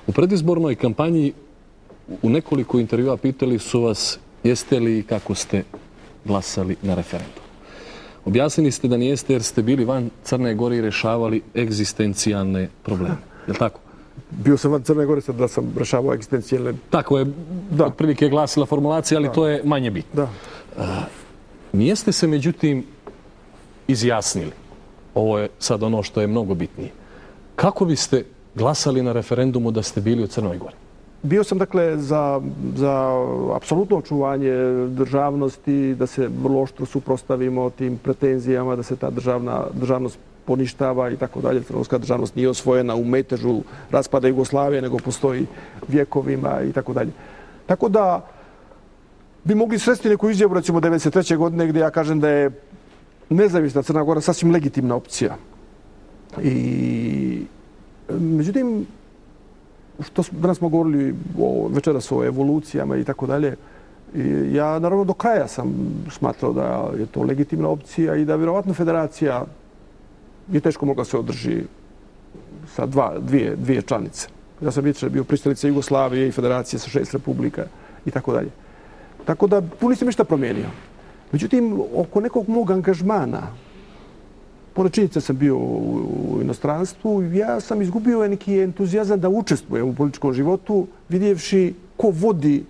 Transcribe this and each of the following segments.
U predizbornoj kampanji u nekoliko intervjua pitali su vas jeste li i kako ste glasali na referendum. Objasnili ste da nijeste jer ste bili van Crne Gore i rješavali egzistencijalne probleme. Je li tako? Bio sam van Crne Gore, sad da sam rješavao egzistencijalne... Tako je, otprilike je glasila formulacija, ali to je manje bitno. Nijeste se, međutim, izjasnili. Ovo je sad ono što je mnogo bitnije. Kako biste glasali na referendumu da ste bili u Crnoj Gori? Bio sam, dakle, za apsolutno očuvanje državnosti, da se vrlo oštro suprotstavimo tim pretenzijama, da se ta državnost poništava i tako dalje. Crnogorska državnost nije osvojena u metežu raspada Jugoslavije, nego postoji vjekovima i tako dalje. Tako da bi mogli sresti neku izjavu, recimo 1993. godine, gdje ja kažem da je nezavisna Crna Gora sasvim legitimna opcija. Međutim, što danas smo govorili večeras o evolucijama i tako dalje, ja naravno do kraja sam smatrao da je to legitimna opcija i da vjerovatno federacija je teško mogla se održi sa dvije članice. Ja sam bio pristalica Jugoslavije i federacije sa 6 republika i tako dalje. Tako da tu nisam ništa promijenio. Međutim, oko nekog mog angažmana, pored činjenica sam bio u inostranstvu, ja sam izgubio neki entuzijazam da učestvujem u političkom životu, vidjevši ko vodi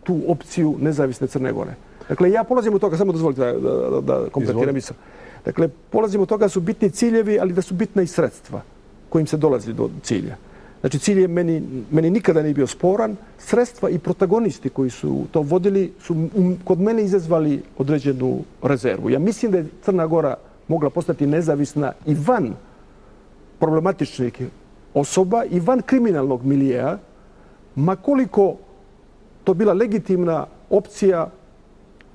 tu opciju nezavisne Crne Gore. Dakle, ja polazim od toga, samo dozvolite da kompletiram misao. Dakle, polazim od toga da su bitni ciljevi, ali da su bitna i sredstva kojim se dolazi do cilja. Znači, cilj je meni nikada nije bio sporan. Sredstva i protagonisti koji su to vodili su kod mene izazvali određenu rezervu. Ja mislim da je Crna Gora mogla postati nezavisna i van problematičnih osoba i van kriminalnog milijeja, ma koliko to bila legitimna opcija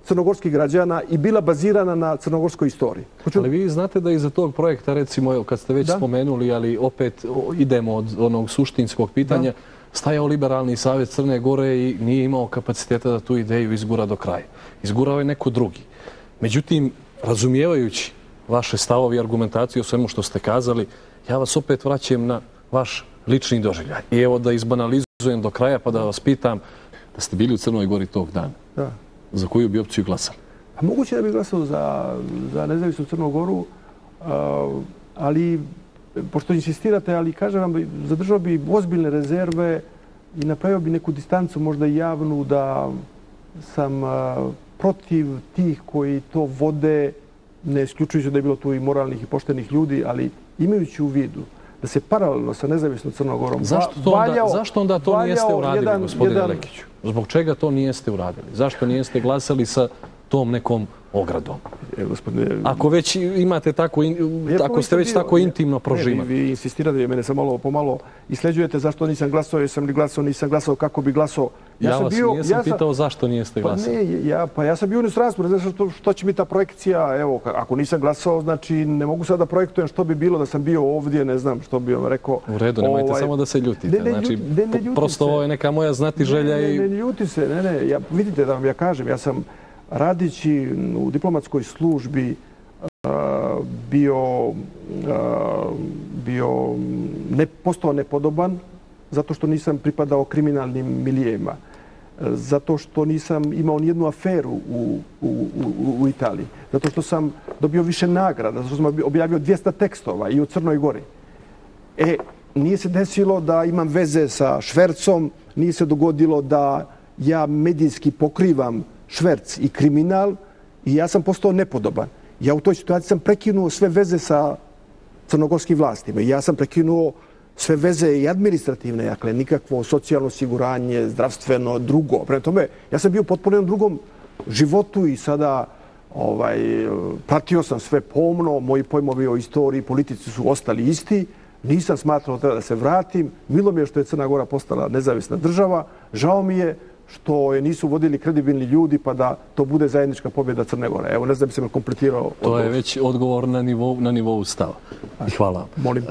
crnogorskih građana i bila bazirana na crnogorskoj istoriji. Ali vi znate da iza tog projekta, recimo, kad ste već spomenuli, ali opet idemo od onog suštinskog pitanja, stajao Liberalni savez Crne Gore i nije imao kapaciteta da tu ideju izgura do kraja. Izgurao je neko drugi. Međutim, razumijevajući vaše stavovi i argumentaciju o svemu što ste kazali, ja vas opet vraćam na vaš lični doživljaj. I evo da izbanalizujem do kraja pa da vas pitam da ste bili u Crnoj Gori tog dana. Za koju bi opciju glasali? Moguće da bi glasao za nezavisnu Crnu Goru, ali, pošto insistirate, ali kažem vam, zadržao bi ozbiljne rezerve i napravio bi neku distancu, možda i javnu, da sam protiv tih koji to vode, ne isključujući da je bilo tu i moralnih i poštenih ljudi, ali imajući u vidu da se paralelno sa nezavisnom Crnom Gorom Zašto onda to nijeste uradili, gospodine Lekiću? Zbog čega to nijeste uradili? Zašto nijeste glasali sa tom nekom ogradom? Ako već imate tako, ako ste već tako intimno prožimali. Vi insistirate, mene sam malo pomalo isleđujete zašto nisam glasao, jesam li glasao, nisam glasao, kako bi glasao. Ja vas nijesam pitao zašto nijeste glasali. Pa ja sam bio u inostranstvu, ne znam što će mi ta projekcija, evo, ako nisam glasao, znači ne mogu sad da projektujem što bi bilo da sam bio ovdje, ne znam što bi vam rekao. U redu, nemojte samo da se ljutite. Znači, prosto ovo je neka moja znatiželja. Ne ljuti se, ne. Vidite da vam ja kažem, ja sam radići u diplomatskoj službi postao nepodoban zato što nisam pripadao kriminalnim milijema, zato što nisam imao nijednu aferu u Italiji, zato što sam dobio više nagrada, zato što sam objavio 200 tekstova i u Crnoj Gori. Nije se desilo da imam veze sa švercom, nije se dogodilo da ja medijski pokrivam šverc i kriminal i ja sam postao nepodoban. Ja u toj situaciji sam prekinuo sve veze sa crnogorskim vlastima. Ja sam prekinuo sve veze i administrativne, dakle, nikakvo socijalno osiguranje, zdravstveno, drugo. Prema tome, ja sam bio potpuno drugom životu i sada pratio sam sve pomno, moji pojmovi o istoriji i politici su ostali isti. Nisam smatrao da treba da se vratim. Milo mi je što je Crna Gora postala nezavisna država. Žao mi je što je nisu vodili kredibilni ljudi pa da to bude zajednička pobjeda Crne Gore. Evo, ne znam da bi se me kompletirao. To je već odgovor na nivou stava. Hvala. Molim.